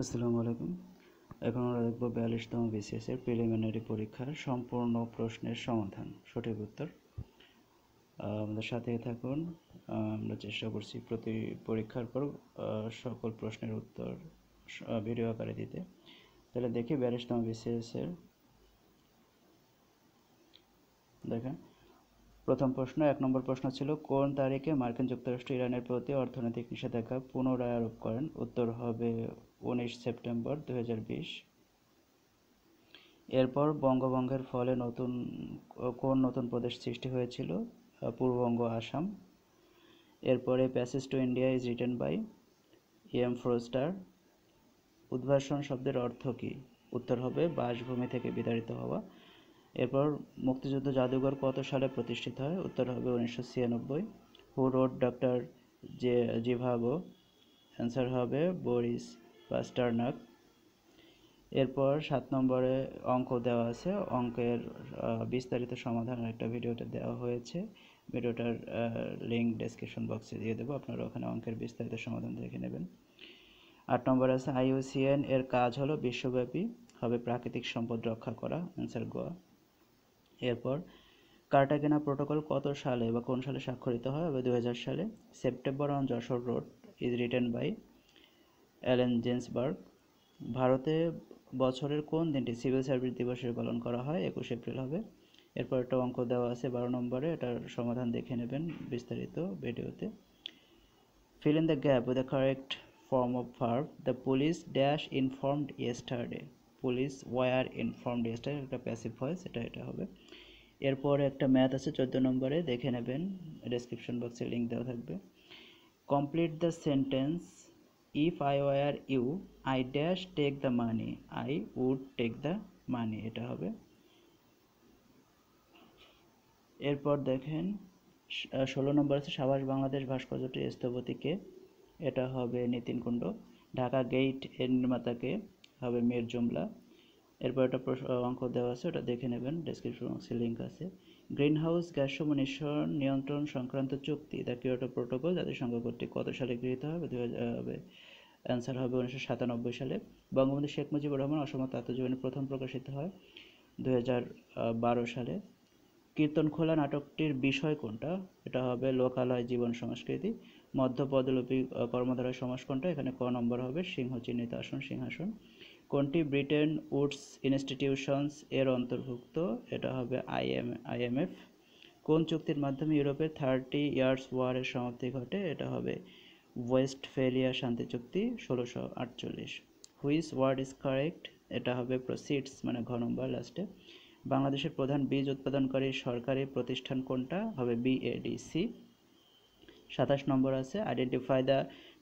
আসসালামু আলাইকুম। এখন আমরা দেখব 42তম বিসিএস এর প্রিলিমিনারি পরীক্ষার সম্পূর্ণ প্রশ্নের সমাধান, সঠিক উত্তর। আমাদের সাথেই থাকুন। আমরা চেষ্টা করছি প্রতি পরীক্ষার পর সকল প্রশ্নের উত্তর ভিডিও আকারে দিতে। তাহলে দেখি 42তম বিসিএস এর। দেখেন, প্রথম প্রশ্ন 1 নম্বর প্রশ্ন ছিল, কোন তারিখে মার্কিন যুক্তরাষ্ট্র ইরানের প্রতি অর্থনৈতিক নিষেধাজ্ঞা পুনরায় আরোপ করেন? উত্তর হবে 19 সেপ্টেম্বর 2020। এরপর বঙ্গভঙ্গের ফলে কোন নতুন প্রদেশ সৃষ্টি হয়েছিল? পূর্ববঙ্গ, আসাম। এরপরে passage to India is written by M Forster. উদ্ভাসন শব্দের অর্থ কী? উত্তর হবে বাসভূমি থেকে বিতাড়িত হওয়া। এরপর মুক্তিযুদ্ধ জাদুঘর কত সালে প্রতিষ্ঠিত হয়? উত্তর হবে 1996। Who wrote doctor জিভাগো? অ্যান্সার হবে বরিস পাস্টারনাক। এরপর 7 নম্বরে অঙ্ক দেওয়া আছে। অঙ্কের বিস্তারিত সমাধানের একটা ভিডিওটা দেওয়া হয়েছে। ভিডিওটার লিঙ্ক ডেসক্রিপশন বক্সে দিয়ে দেবো, আপনারা ওখানে অঙ্কের বিস্তারিত সমাধান দেখে নেবেন। 8 নম্বরে আছে IUCN এর কাজ হলো বিশ্বব্যাপী হবে প্রাকৃতিক সম্পদ রক্ষা করা। অ্যান্সার গোয়া। এরপর কার্টাগেনা প্রোটোকল কত সালে বা কোন সালে স্বাক্ষরিত হয়? হবে 2000 সালে। September on Jessore road is written by Allen Ginsberg. ভারতে বছরের কোন দিনটি সিভিল সার্ভিস দিবস হিসেবে পালন করা হয়? 21 এপ্রিল হবে। এরপর একটা অঙ্ক দেওয়া আছে 12 নম্বরে, এটার সমাধান দেখে নেবেন বিস্তারিত ভিডিওতে। Fill in the gap with the correct form of verb. The police dash informed yesterday. Police were informed yesterday, একটা প্যাসিভ ভয়েস, এটা হবে। এরপর একটা ম্যাথ আছে 14 নম্বরে, দেখে নেবেন, ডেসক্রিপশন বক্সে লিঙ্ক দেওয়া থাকবে। Complete the sentence, if I were you I dash take the money, I would take the money, এটা হবে। এরপর দেখেন 16 নম্বর আছে সাবাস বাংলাদেশ ভাস্কর্যটি স্থপতিকে? এটা হবে নিতিন কুণ্ড। ঢাকা গেইট এর নির্মাতাকে? হবে মীর জুমলা। এরপর একটা অঙ্ক দেওয়া আছে, ওটা দেখে নেবেন, ডেসক্রিপশন বক্সে লিঙ্ক আছে। গ্রিন হাউস গ্যাস সমূহ নিয়ন্ত্রণ সংক্রান্ত চুক্তি দ্য কিয়োটো প্রোটোকল জাতিসংঘ কর্তৃক কত সালে গৃহীত হবে? হবে। অ্যান্সার হবে 1997 সালে। বঙ্গবন্ধু শেখ মুজিবুর রহমান অসমত আত্মজীবনী প্রথম প্রকাশিত হয় 2012 সালে। কীর্তনখোলা নাটকটির বিষয় কোনটা? এটা হবে লোকালয়, জীবন, সংস্কৃতি। মধ্যপদলোপী কর্মধারয় সমাস কোনটা? এখানে ক নম্বর হবে সিংহ চিহ্নিত আসন, সিংহাসন। কোনটি ব্রিটেন উডস ইনস্টিটিউশনস এর অন্তর্ভুক্ত? এটা হবে IMF। কোন চুক্তির মাধ্যমে ইউরোপের 30 ইয়ার্স ওয়ারের সমাপ্তি ঘটে? এটা হবে ওয়েস্টফেলিয়া শান্তি চুক্তি 1648। Which word is correct? এটা হবে প্রসিডস, মানে ঘ নম্বর লাস্টে। বাংলাদেশের প্রধান বীজ উৎপাদনকারী সরকারি প্রতিষ্ঠান কোনটা? হবে BADC। 27 নম্বর আছে identify the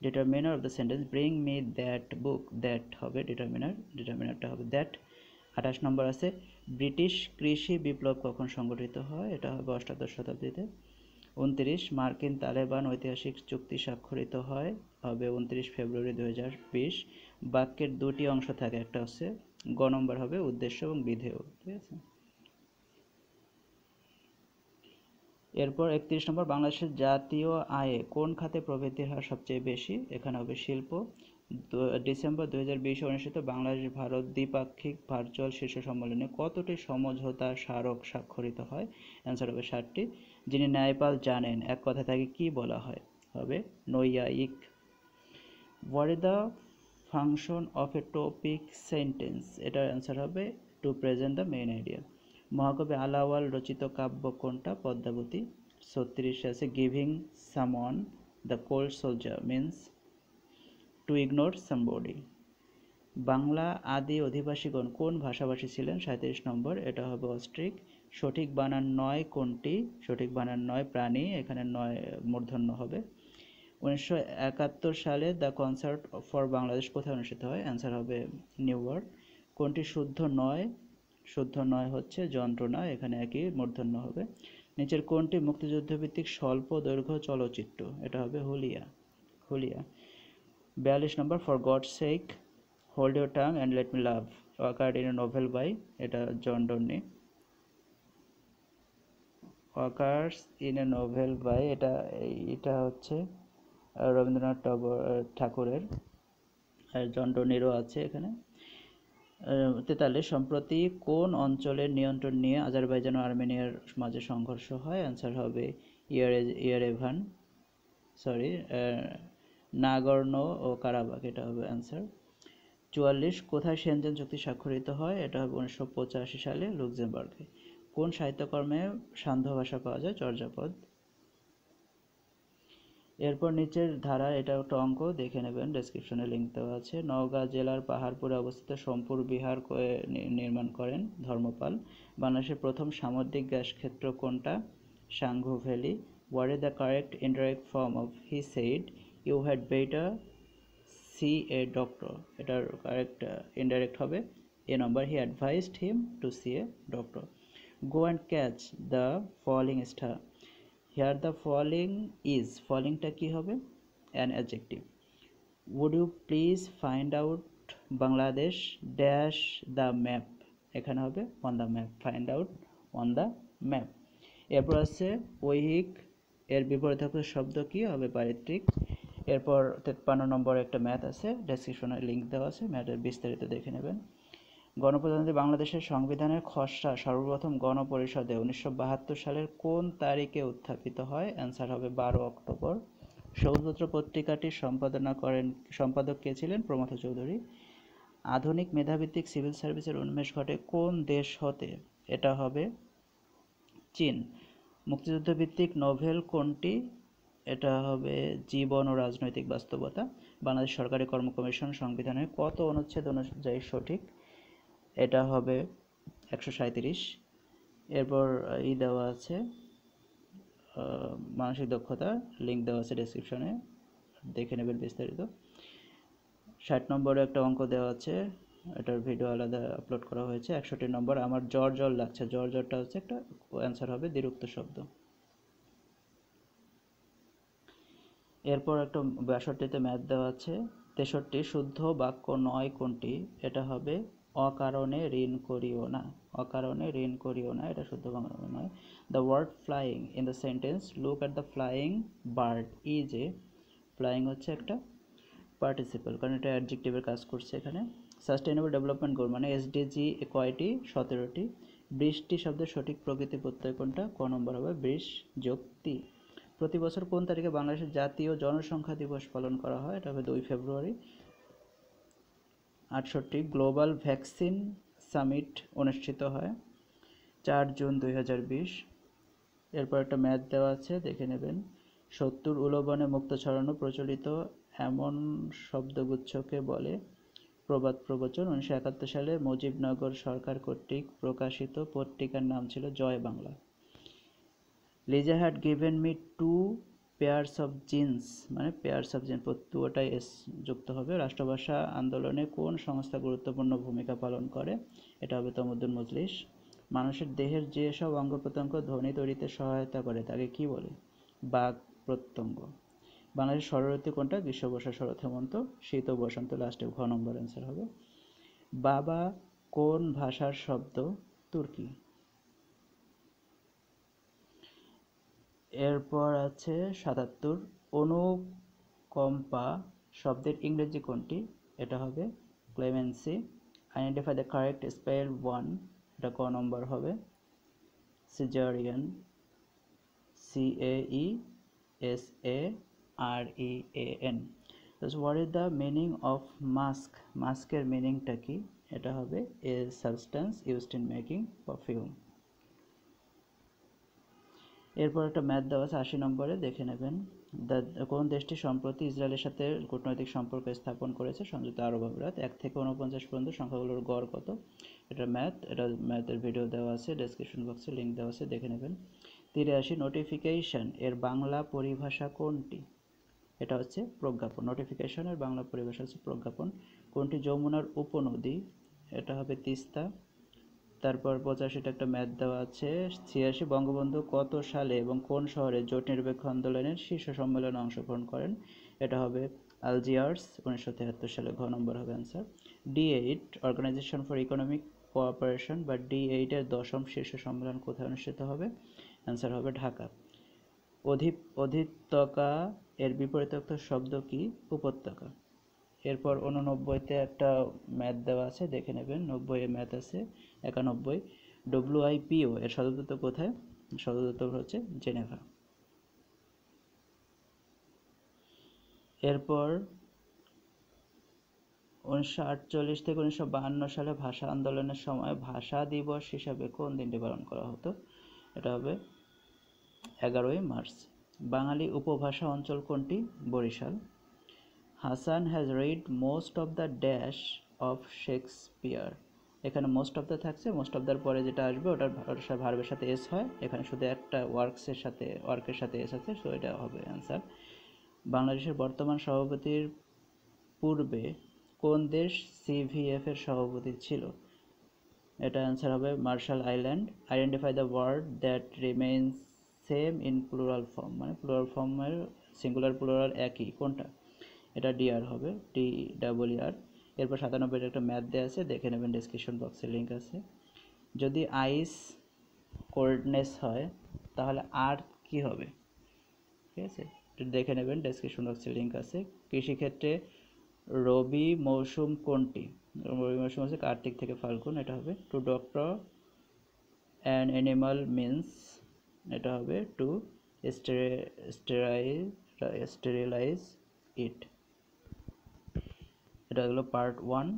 determiner of the sentence bring me that book. That হবে ডিটারমিনারটা হবে দ্যাট। 28 নম্বর আছে ব্রিটিশ কৃষি বিপ্লব কখন সংগঠিত হয়? এটা হবে 88 শতাব্দীতে। 29 মার্কিন তালেবান ঐতিহাসিক চুক্তি স্বাক্ষরিত হয়? হবে 29 ফেব্রুয়ারি 2020। বাক্যের দুটি অংশ থাকে, একটা হচ্ছে গ নম্বর হবে উদ্দেশ্য এবং বিধেয়, ঠিক আছে। এরপর 31 নম্বর বাংলাদেশের জাতীয় আয়ে কোন খাতে প্রবৃদ্ধির হার সবচেয়ে বেশি? এখানে হবে শিল্প। ডিসেম্বর 2020 অনুষ্ঠিত বাংলাদেশ ভারত দ্বিপাক্ষিক ভার্চুয়াল শীর্ষ সম্মেলনে কতটি সমঝোতা স্মারক স্বাক্ষরিত হয়? অ্যান্সার হবে 60টি। যিনি ন্যায়পাল জানেন এক কথা তাকে কি বলা হয়? হবে নৈয়ায়িক। What is the function of a topic sentence? এটার অ্যান্সার হবে to present the main idea. মহাকবি আলাওয়াল রচিত কাব্য কোনটা? পদ্মাবতী। 36 আছে giving someone the cold soldier means to ignore somebody. Bangla আদি অধিবাসীগণ কোন ভাষাভাষী ছিলেন? 37 নম্বর, এটা হবে অস্ট্রিক। সঠিক বানান নয় কোনটি? সঠিক বানান নয় প্রাণী, এখানে নয় মূর্ধন্য হবে। 1971 সালে দ্য কনসার্ট ফর বাংলাদেশ কোথায় অনুষ্ঠিত হয়? অ্যান্সার হবে নিউ ইয়র্ক। কোনটি শুদ্ধ নয়? শুদ্ধ নয় হচ্ছে যন্ত্রণা, এখানে একই মূর্ধন্য হবে। নিচের কোনটি মুক্তিযুদ্ধভিত্তিক স্বল্প দৈর্ঘ্য চলচ্চিত্র? এটা হবে হুলিয়া। 42 নম্বর for God sake, hold your tongue and let me love walkers in a novel by? এটা John Donne. Walkers in a novel by, এটা হচ্ছে রবীন্দ্রনাথ ঠাকুরের। আর জন ডোনিরও আছে এখানে। 43 সম্প্রতি কোন অঞ্চলের নিয়ন্ত্রণ নিয়ে আজারবাইজান ও আর্মেনিয়ার মাঝে সংঘর্ষ হয়? অ্যান্সার হবে ইয়েরেভান, সরি, নাগর্নো ও কারাবাখ, এটা হবে অ্যান্সার। 44 কোথায় শেনজেন চুক্তি স্বাক্ষরিত হয়? এটা হবে 1985 সালে লুক্সেমবার্গে। কোন সাহিত্যকর্মে সান্ধ্য ভাষা পাওয়া যায়? চর্যাপদ। এরপর নিচের ধারা, এটা একটা অঙ্ক, দেখে নেবেন, ডেসক্রিপশনে লিঙ্ক দেওয়া আছে। নওগাঁ জেলার পাহাড়পুরে অবস্থিত সোমপুর বিহার নির্মাণ করেন ধর্মপাল। বাংলাদেশের প্রথম সামুদ্রিক গ্যাস ক্ষেত্র কোনটা? Sangu valley. What is the correct indirect form of he said you had better see a doctor? এটার কারেক্ট ইনডাইরেক্ট হবে A number, he advised him to see a doctor. Go and catch the falling star. Here the following is, followingটা কি হবে? An adjective. Would you please find out Bangladesh dash the map? এখানে হবে on the map, find out on the map. এরপর আছে ঐহিক, এর বিপরীতার্থক শব্দ কি হবে? পারিত্রিক। এরপর 53 নম্বর একটা ম্যাথ আছে, ডেসক্রিপশনে লিঙ্ক দেওয়া আছে, ম্যাথের বিস্তারিত দেখে নেবেন। গণপ্রজাতন্ত্রী বাংলাদেশের সংবিধানের খসড়া সর্বপ্রথম গণপরিষদে 1972 সালের কোন তারিখে উত্থাপিত হয়? অ্যান্সার হবে 12 অক্টোবর। সবুজপত্র পত্রিকাটি সম্পাদক কে ছিলেন? প্রমথ চৌধুরী। আধুনিক মেধাভিত্তিক সিভিল সার্ভিসের উন্মেষ ঘটে কোন দেশ হতে? এটা হবে চীন। মুক্তিযুদ্ধভিত্তিক নোভেল কোনটি? এটা হবে জীবন ও রাজনৈতিক বাস্তবতা। বাংলাদেশ সরকারি কর্ম কমিশন সংবিধানের কত অনুচ্ছেদ অনুযায়ী সঠিক? এটা হবে 137। এরপর দেওয়া আছে মানসিক দক্ষতা, লিঙ্ক দেওয়া আছে ডেসক্রিপশনে, দেখে নেবেন বিস্তারিত। 60 নম্বরে একটা অঙ্ক দেওয়া আছে, এটার ভিডিও আলাদা আপলোড করা হয়েছে। 61 নম্বর, আমার জ্বর জ্বর লাগছে, জ্বর জ্বরটা হচ্ছে একটা, অ্যান্সার হবে দ্বিরুক্ত শব্দ। এরপর একটা 62তে ম্যাথ দেওয়া আছে। 63 শুদ্ধ বাক্য নয় কোনটি? এটা হবে অকারণে ঋণ করিও না, অকারণে ঋণ করিও না, এটা শুদ্ধ বাংলা নয়। The word flying in the sentence look at the flying bird is a, flying হচ্ছে একটা পার্টিসিপল, কারণ এটা অ্যাডজেক্টিভের কাজ করছে এখানে। সাস্টেইনেবল ডেভেলপমেন্ট গোল মানে এসডিজি কয়টি? 17টি। বৃষ্টি শব্দের সঠিক প্রকৃতি প্রত্যয় কোনটা? ক নম্বর হবে বৃষ যোগ তি। প্রতি বছর কোন তারিখে বাংলাদেশের জাতীয় জনসংখ্যা দিবস পালন করা হয়? এটা হবে 2 ফেব্রুয়ারি। 68 গ্লোবাল ভ্যাকসিন সামিট অনুষ্ঠিত হয় 4 জুন 2020। এরপর একটা ম্যাথ দেওয়া আছে, দেখে নেবেন। 70 উলবনে মুক্ত ছড়ানো প্রচলিত এমন শব্দগুচ্ছকে বলে? প্রবাদ প্রবচন। 1971 সালে মুজিবনগর সরকার কর্তৃক প্রকাশিত পত্রিকার নাম ছিল Joy Bangla. Liza had given me 2 pairs of jeans, মানে পেয়ার্স অফ জিন্স, দুটোটাই এস যুক্ত হবে। রাষ্ট্রভাষা আন্দোলনে কোন সংস্থা গুরুত্বপূর্ণ ভূমিকা পালন করে? এটা হবে তমুদ্দুন মজলিস। মানুষের দেহের যেসব অঙ্গ প্রত্যঙ্গ ধ্বনি তৈরিতে সহায়তা করে তাকে কি বলে? বাক প্রত্যঙ্গ। বাংলাদেশের ষড়ঋতু কোনটা? গ্রীষ্ম, বর্ষা, শরৎ, হেমন্ত, শীত ও বসন্ত, লাস্টে ঘ নম্বর অ্যান্সার হবে। বাবা কোন ভাষার শব্দ? তুর্কি। এরপর আছে 77 অনুকম্পা শব্দের ইংরেজি কোনটি? এটা হবে clemency. Identify the correct spell one, এটা ক নম্বর হবে caesarean, CAESAREAN। What is the meaning of musk? মাস্কের মিনিংটা কি? এটা হবে a substance used in making perfume. এরপর একটা ম্যাথ দেওয়া আছে 80 নম্বরে, দেখে নেবেন। কোন দেশটি সম্প্রতি ইসরায়েলের সাথে কূটনৈতিক সম্পর্ক স্থাপন করেছে? সংযুক্ত আরব আমিরাত। 1 থেকে 49 পর্যন্ত সংখ্যাগুলোর গড় কত? এটা ম্যাথ, এটা ম্যাথের ভিডিও দেওয়া আছে, ডেসক্রিপশন বক্সে লিঙ্ক দেওয়া আছে, দেখে নেবেন। 83 নোটিফিকেশন এর বাংলা পরিভাষা কোনটি? এটা হচ্ছে প্রজ্ঞাপন। নোটিফিকেশনের বাংলা পরিভাষা হচ্ছে প্রজ্ঞাপন। কোনটি যমুনার উপনদী? এটা হবে তিস্তা। তারপর 85টা একটা ম্যাথ দেওয়া আছে। 86 বঙ্গবন্ধু কত সালে এবং কোন শহরে জোট নিরপেক্ষ আন্দোলনের শীর্ষ সম্মেলনে অংশগ্রহণ করেন? এটা হবে আলজিয়ার্স, 1973 সালে, ঘ নম্বর হবে answer. D8 organisation for economic cooperation বা D8 এর 10ম শীর্ষ সম্মেলন কোথায় অনুষ্ঠিত হবে? অ্যান্সার হবে ঢাকা। অধিত্যকা এর বিপরীতার্থক শব্দ কি? উপত্যকা। এরপর 89-তে একটা ম্যাথ দেওয়া আছে, দেখে নেবেন। 90-এ ম্যাথ আছে 91। WIPO এর সদর দপ্তর কোথায়? সদর দপ্তর হচ্ছে জেনেভা। এরপর 1948 থেকে 1952 সালে ভাষা আন্দোলনের সময় ভাষা দিবস হিসাবে কোন দিনটি পালন করা হতো? এটা হবে 11ই মার্চ। বাঙালি উপভাষা অঞ্চল কোনটি? Barishal. Hasan has read most of the dash of Shakespeare. এখানে মোস্ট অফ দ্য থাকছে, মোস্ট অফ দ্যার পরে যেটা আসবে ওটার ভার্বের সাথে এস হয়, এখানে শুধু একটা ওয়ার্কের সাথে এস আছে, সো এটা হবে অ্যান্সার। বাংলাদেশের বর্তমান সভাপতির পূর্বে কোন দেশ সিভিএফ এর সভাপতি ছিল? এটা অ্যান্সার হবে Marshall Island. Identify the word that remains same in plural form, মানে প্লুরাল ফর্মের সিঙ্গুলার প্লুরাল একই, কোনটা? এটা ডিআর হবে, DER। এরপর 97-এর একটা ম্যাথ দেওয়া আছে, দেখে নেবেন, ডেসক্রিপশন বক্সে লিঙ্ক আছে। যদি আইস কোল্ডনেস হয় তাহলে আর্থ কি হবে? ঠিক আছে, দেখে নেবেন, ডেসক্রিপশন বক্সে লিঙ্ক আছে। কৃষিক্ষেত্রে রবি মৌসুম কোনটি? রবি মৌসুম হচ্ছে কার্তিক থেকে ফাল্গুন, এটা হবে। To doctor an animal means, এটা হবে টু স্টেরিলাইজ ইট। এটা হলো পার্ট 1।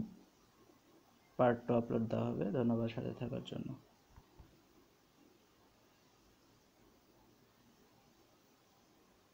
পার্ট 2 আপলোড দেওয়া হবে। ধন্যবাদ সাথে থাকার জন্য।